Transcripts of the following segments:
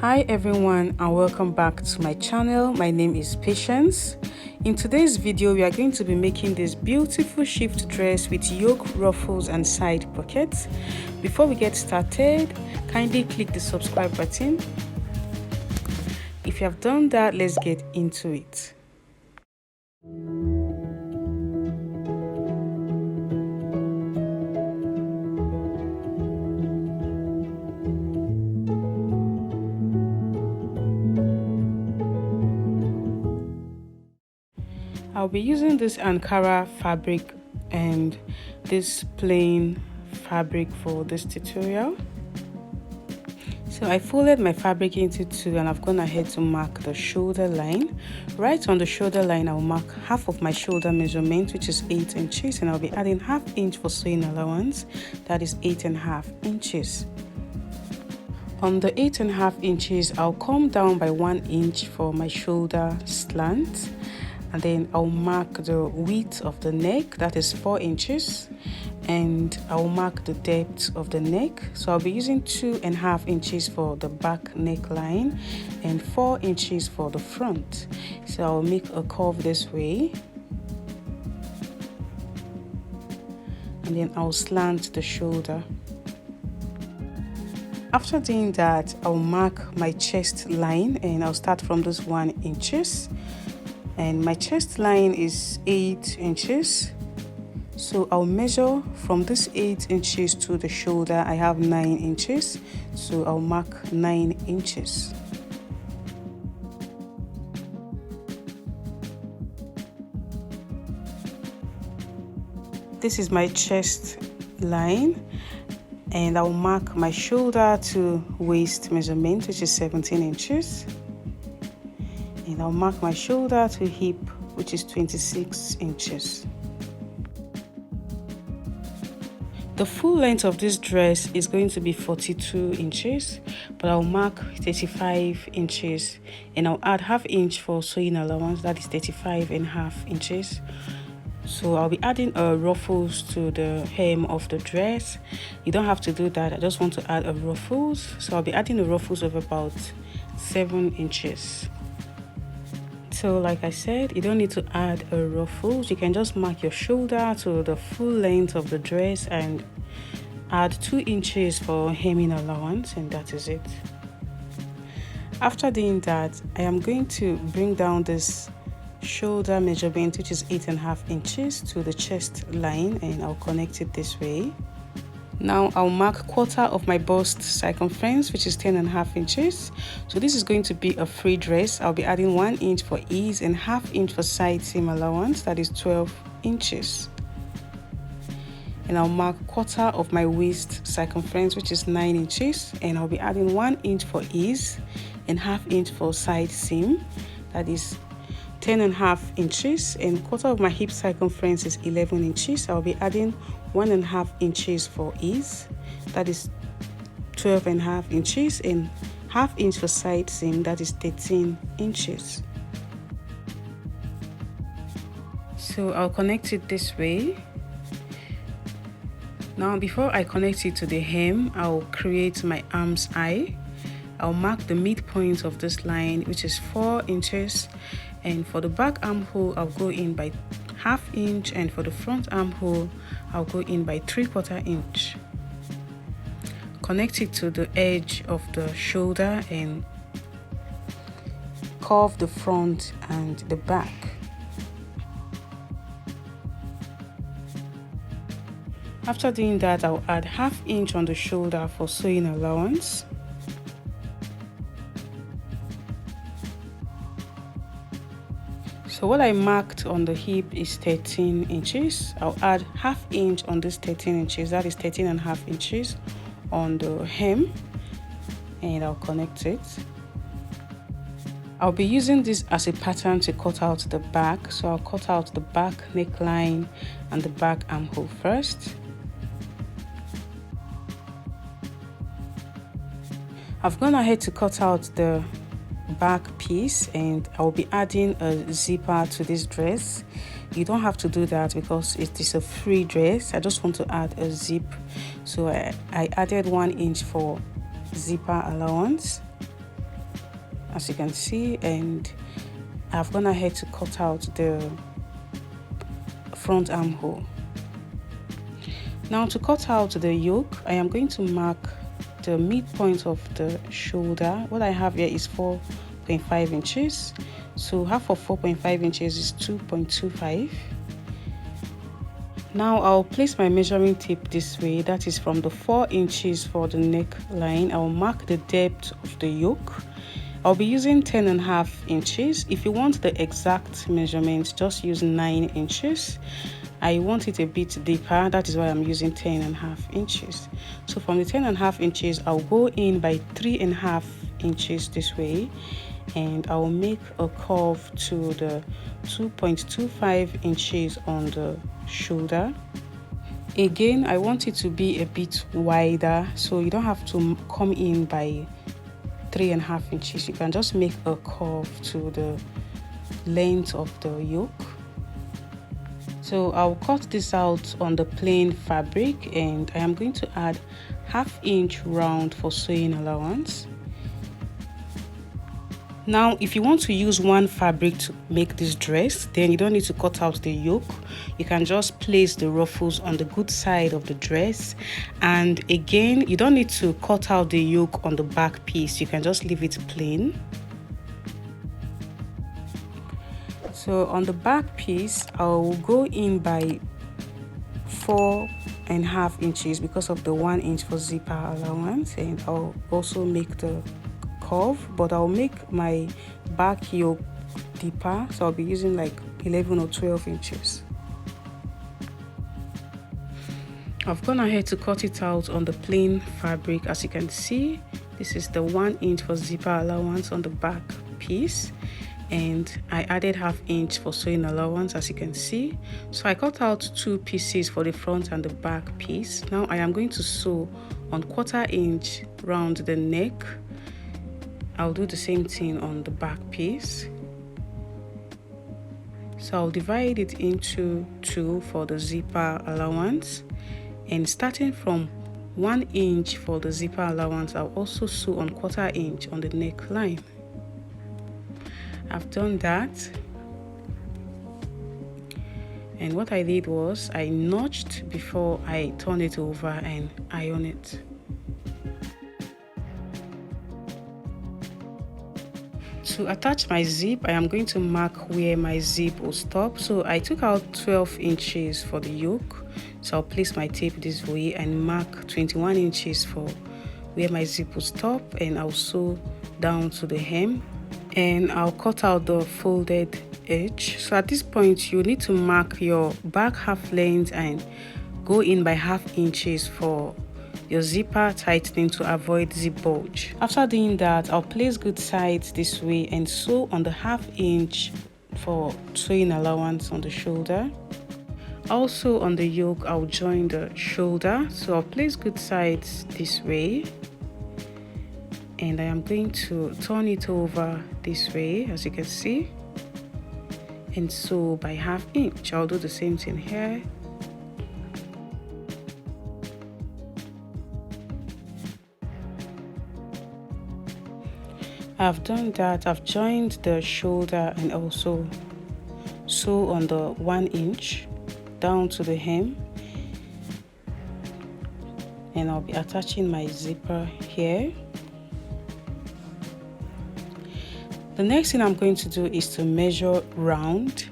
Hi everyone and welcome back to my channel. My name is Patience. In today's video we are going to be making this beautiful shift dress with yoke, ruffles and side pockets. Before we get started, kindly click the subscribe button. If you have done that, let's get into it. I'll be using this Ankara fabric and this plain fabric for this tutorial. So I folded my fabric into two and I've gone ahead to mark the shoulder line. Right on the shoulder line, I'll mark half of my shoulder measurement, which is 8 inches, and I'll be adding ½ inch for sewing allowance, that is 8.5 inches. On the 8.5 inches, I'll come down by 1 inch for my shoulder slant. And then I'll mark the width of the neck, that is 4 inches, and I'll mark the depth of the neck. So I'll be using 2.5 inches for the back neckline and 4 inches for the front. So I'll make a curve this way, and then I'll slant the shoulder. After doing that, I'll mark my chest line and I'll start from this 1 inches. And my chest line is 8 inches, so I'll measure from this 8 inches to the shoulder. I have 9 inches, so I'll mark 9 inches. This is my chest line, and I'll mark my shoulder to waist measurement, which is 17 inches. And I'll mark my shoulder to hip, which is 26 inches. The full length of this dress is going to be 42 inches, but I'll mark 35 inches and I'll add ½ inch for sewing allowance, that is 35.5 inches. So I'll be adding ruffles to the hem of the dress. You don't have to do that, I just want to add ruffles. So I'll be adding the ruffles of about 7 inches. So like I said, you don't need to add ruffles. You can just mark your shoulder to the full length of the dress and add 2 inches for hemming allowance, and that is it. After doing that, I am going to bring down this shoulder measurement, which is 8.5 inches, to the chest line, and I'll connect it this way. Now I'll mark quarter of my bust circumference, which is 10.5 inches. So this is going to be a free dress. I'll be adding 1 inch for ease and ½ inch for side seam allowance, that is 12 inches. And I'll mark quarter of my waist circumference, which is 9 inches, and I'll be adding 1 inch for ease and ½ inch for side seam, that is 10.5 inches, and quarter of my hip circumference is 11 inches. I'll be adding 1.5 inches for ease, that is 12.5 inches, and ½ inch for side seam, that is 13 inches. So I'll connect it this way. Now before I connect it to the hem, I'll create my arm's eye. I'll mark the midpoint of this line, which is 4 inches, and for the back armhole I'll go in by ½ inch, and for the front armhole I'll go in by 3/4 inch. Connect it to the edge of the shoulder and curve the front and the back. After doing that, I'll add ½ inch on the shoulder for sewing allowance. So what I marked on the hip is 13 inches. I'll add ½ inch on this 13 inches, that is 13.5 inches on the hem, and I'll connect it. I'll be using this as a pattern to cut out the back. So I'll cut out the back neckline and the back armhole first. I've gone ahead to cut out the back piece, and I'll be adding a zipper to this dress. You don't have to do that because it is a free dress. I just want to add a zip, so I added 1 inch for zipper allowance. as you can see, and I've gone ahead to cut out the front armhole. Now to cut out the yoke, I am going to mark the midpoint of the shoulder. What I have here is 4.5 inches. So half of 4.5 inches is 2.25. Now I'll place my measuring tape this way. That is from the 4 inches for the neckline. I'll mark the depth of the yoke. I'll be using 10.5 inches. If you want the exact measurement, just use 9 inches. I want it a bit deeper, that is why I'm using 10.5 inches. So from the 10.5 inches, I'll go in by 3.5 inches this way, and I'll make a curve to the 2.25 inches on the shoulder. Again, I want it to be a bit wider, so you don't have to come in by 3.5 inches. You can just make a curve to the length of the yoke. So I'll cut this out on the plain fabric, and I am going to add 1/2 inch round for sewing allowance. Now, if you want to use one fabric to make this dress, then you don't need to cut out the yoke. You can just place the ruffles on the good side of the dress, and again, you don't need to cut out the yoke on the back piece. You can just leave it plain. So on the back piece, I'll go in by 4.5 inches because of the 1 inch for zipper allowance, and I'll also make the curve, but I'll make my back yoke deeper, so I'll be using like 11 or 12 inches. I've gone ahead to cut it out on the plain fabric. As you can see, this is the 1 inch for zipper allowance on the back piece, and I added 1/2 inch for sewing allowance, as you can see. So I cut out 2 pieces for the front and the back piece. Now I am going to sew on 1/4 inch round the neck. I'll do the same thing on the back piece. So I'll divide it into 2 for the zipper allowance, and starting from 1 inch for the zipper allowance, I'll also sew on 1/4 inch on the neckline. I've done that, and what I did was I notched before I turn it over and iron it. To attach my zip, I am going to mark where my zip will stop. So I took out 12 inches for the yoke, so I'll place my tape this way and mark 21 inches for where my zip will stop, and I'll sew down to the hem, and I'll cut out the folded edge. So at this point, you need to mark your back half length and go in by 1/2 inches for your zipper tightening to avoid zip bulge. After doing that, I'll place good sides this way and sew on the 1/2 inch for sewing allowance on the shoulder. Also on the yoke, I'll join the shoulder, so I'll place good sides this way, and I am going to turn it over this way, as you can see, and sew by 1/2 inch. I'll do the same thing here. I've done that. I've joined the shoulder and also sew on the 1 inch down to the hem, and I'll be attaching my zipper here. The next thing I'm going to do is to measure round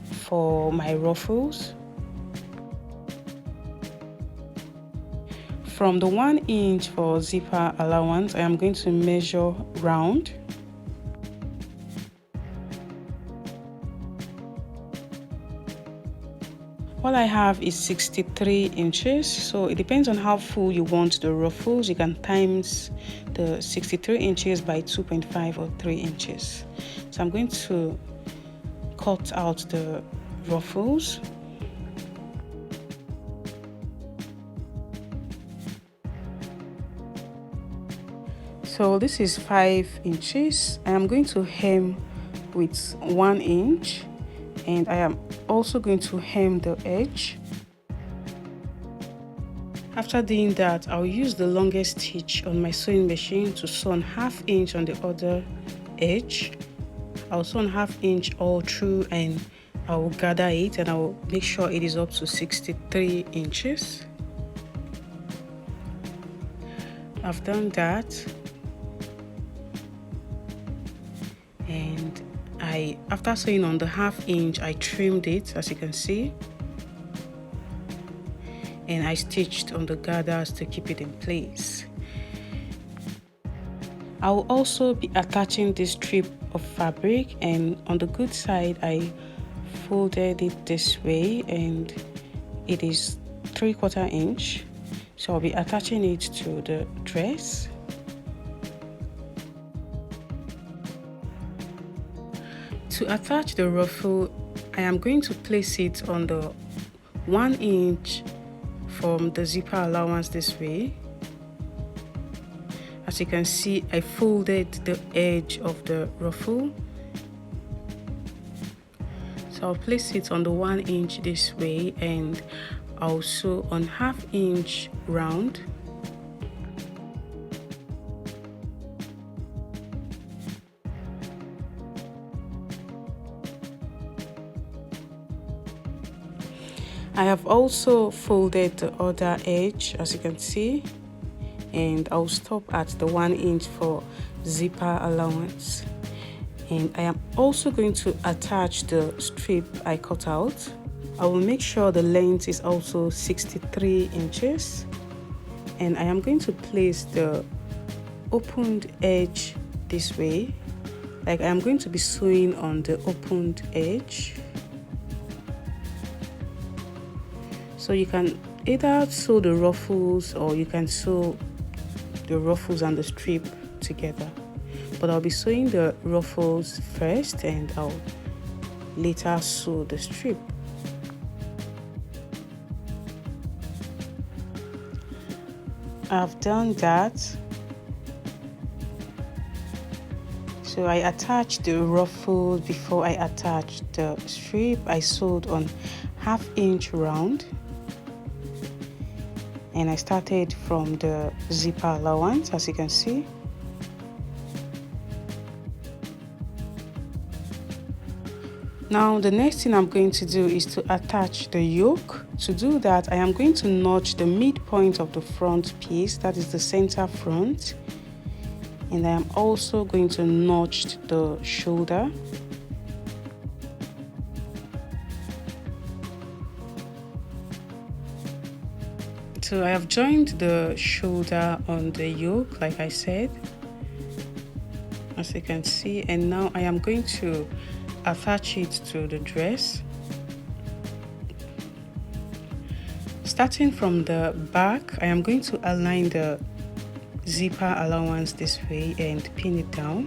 for my ruffles. From the 1 inch for zipper allowance, I am going to measure round. What I have is 63 inches, so it depends on how full you want the ruffles. You can times the 63 inches by 2.5 or 3 inches. So I'm going to cut out the ruffles. So this is 5 inches. I am going to hem with 1 inch, and I am also going to hem the edge. After doing that, I'll use the longest stitch on my sewing machine to sew on 1/2 inch on the other edge. I'll sew on 1/2 inch all through, and I will gather it, and I will make sure it is up to 63 inches. I've done that, and after sewing on the 1/2 inch, I trimmed it, as you can see, and I stitched on the gathers to keep it in place. I will also be attaching this strip of fabric, and on the good side I folded it this way, and it is 3/4 inch, so I'll be attaching it to the dress. To attach the ruffle, I am going to place it on the 1 inch from the zipper allowance this way. As you can see, I folded the edge of the ruffle, so I'll place it on the 1 inch this way, and I'll sew on 1/2 inch round. I have also folded the other edge, as you can see, and I'll stop at the 1 inch for zipper allowance. And I am also going to attach the strip I cut out. I will make sure the length is also 63 inches, and I am going to place the opened edge this way, like I am going to be sewing on the opened edge. So you can either sew the ruffles, or you can sew the ruffles and the strip together, but I'll be sewing the ruffles first, and I'll later sew the strip. I've done that, so I attached the ruffle before I attached the strip. I sewed on 1/2 inch round, and I started from the zipper allowance, as you can see. Now the next thing I'm going to do is to attach the yoke. To do that, I am going to notch the midpoint of the front piece, that is the center front, and I am also going to notch the shoulder. So I have joined the shoulder on the yoke, like I said, as you can see, and now I am going to attach it to the dress. Starting from the back, I am going to align the zipper allowance this way and pin it down.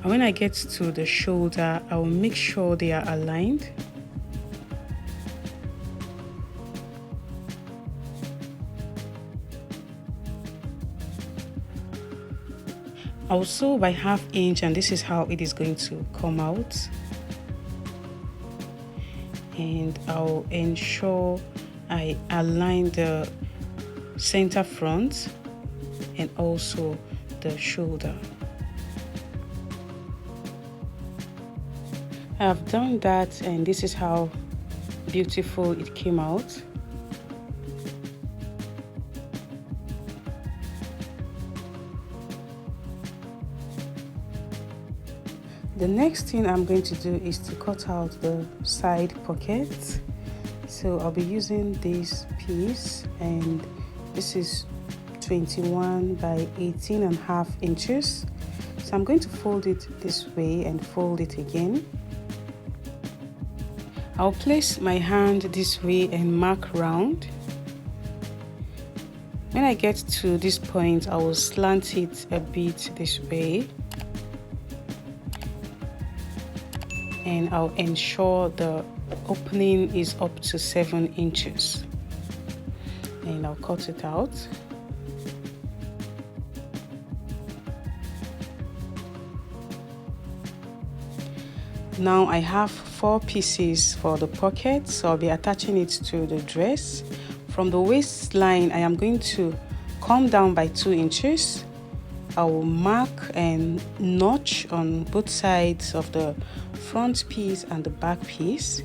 And when I get to the shoulder, I will make sure they are aligned. I will sew by 1/2 inch, and this is how it is going to come out. And I'll ensure I align the center front and also the shoulder. I have done that, and this is how beautiful it came out. The next thing I'm going to do is to cut out the side pockets. So I'll be using this piece, and this is 21 by 18.5 inches. So I'm going to fold it this way and fold it again. I'll place my hand this way and mark round. When I get to this point, I will slant it a bit this way, and I'll ensure the opening is up to 7 inches, and I'll cut it out. Now I have 4 pieces for the pocket, so I'll be attaching it to the dress. From the waistline, I am going to come down by 2 inches. I will mark and notch on both sides of the front piece and the back piece,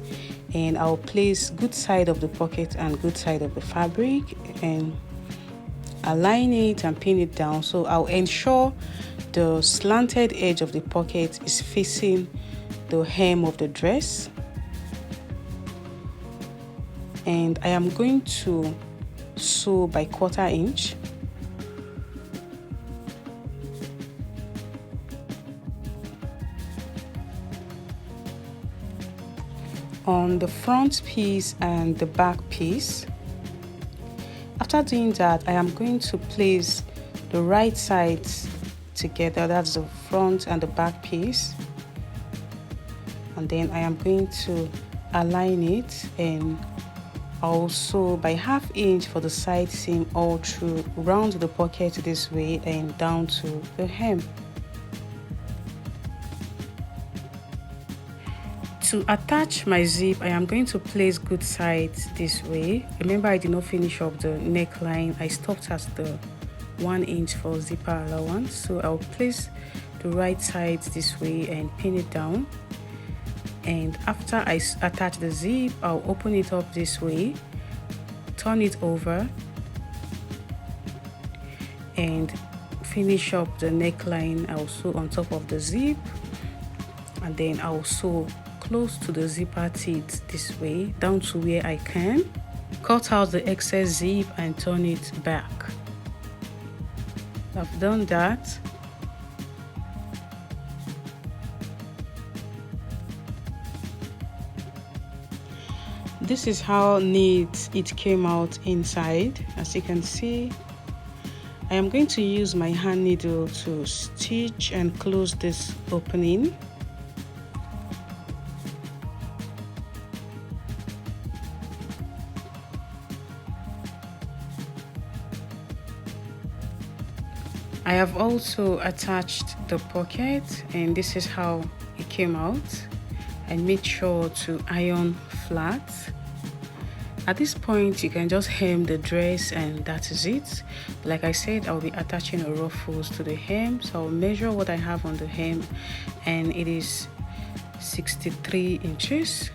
and I'll place good side of the pocket and good side of the fabric and align it and pin it down. So I'll ensure the slanted edge of the pocket is facing the hem of the dress, and I am going to sew by 1/4 inch. On the front piece and the back piece. After doing that, I am going to place the right sides together, that's the front and the back piece, and then I am going to align it and also by 1/2 inch for the side seam all through, round the pocket this way and down to the hem. To attach my zip, I am going to place good sides this way. Remember, I did not finish up the neckline. I stopped at the 1 inch for zipper allowance, so I'll place the right sides this way and pin it down. And after I attach the zip, I'll open it up this way, turn it over, and finish up the neckline. I'll sew on top of the zip, and then I'll sew close to the zipper teeth this way down to where I can. Cut out the excess zip and turn it back. I've done that. This is how neat it came out inside. As you can see, I am going to use my hand needle to stitch and close this opening. I have also attached the pocket, and this is how it came out. I made sure to iron flat. At this point, you can just hem the dress and that is it. Like I said, I'll be attaching a ruffles to the hem, so I'll measure what I have on the hem, and it is 63 inches.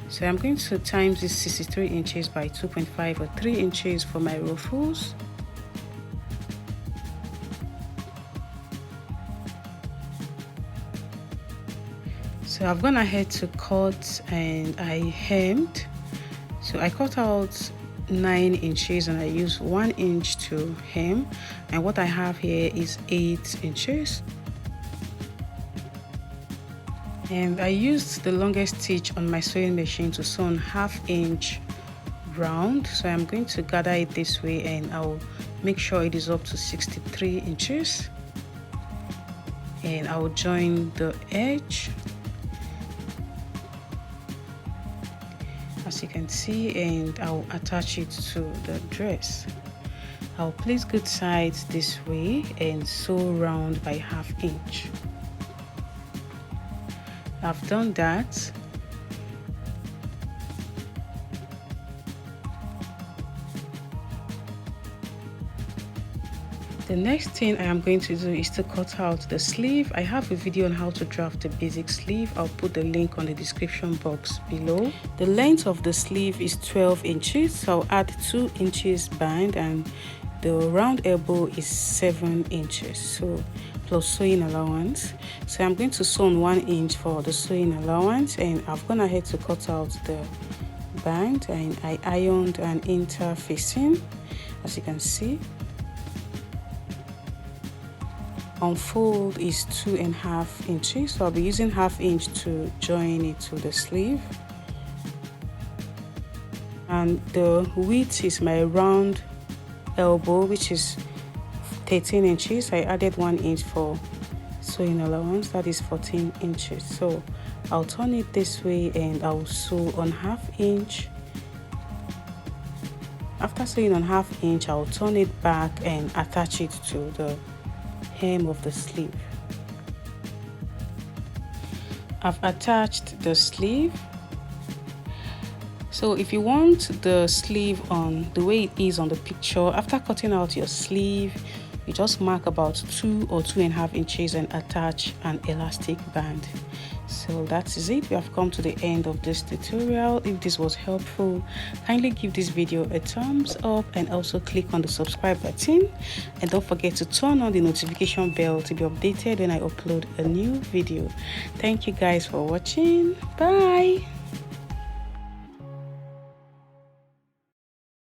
So I'm going to times this 63 inches by 2.5 or 3 inches for my ruffles. So I've gone ahead to cut and I hemmed. So I cut out 9 inches and I used 1 inch to hem, and what I have here is 8 inches. And I used the longest stitch on my sewing machine to sew on 1/2 inch round. So I'm going to gather it this way and I'll make sure it is up to 63 inches. And I'll join the edge, as you can see, and I'll attach it to the dress. I'll place good sides this way and sew round by 1/2 inch. I've done that. The next thing I am going to do is to cut out the sleeve. I have a video on how to draft the basic sleeve. I'll put the link on the description box below. The length of the sleeve is 12 inches, so I'll add 2 inches band, and the round elbow is 7 inches, so plus sewing allowance. So I'm going to sew on 1 inch for the sewing allowance, and I've gone ahead to cut out the band, and I ironed an interfacing, as you can see. Unfold is 2.5 inches, so I'll be using 1/2 inch to join it to the sleeve. And the width is my round elbow, which is 13 inches. I added 1 inch for sewing allowance, that is 14 inches. So I'll turn it this way and I'll sew on 1/2 inch. After sewing on 1/2 inch, I'll turn it back and attach it to the hem of the sleeve. I've attached the sleeve. So if you want the sleeve on the way it is on the picture, after cutting out your sleeve, you just mark about 2 or 2.5 inches and attach an elastic band. So that is it. We have come to the end of this tutorial. If this was helpful, kindly give this video a thumbs up and also click on the subscribe button, and don't forget to turn on the notification bell to be updated when I upload a new video. Thank you guys for watching. Bye.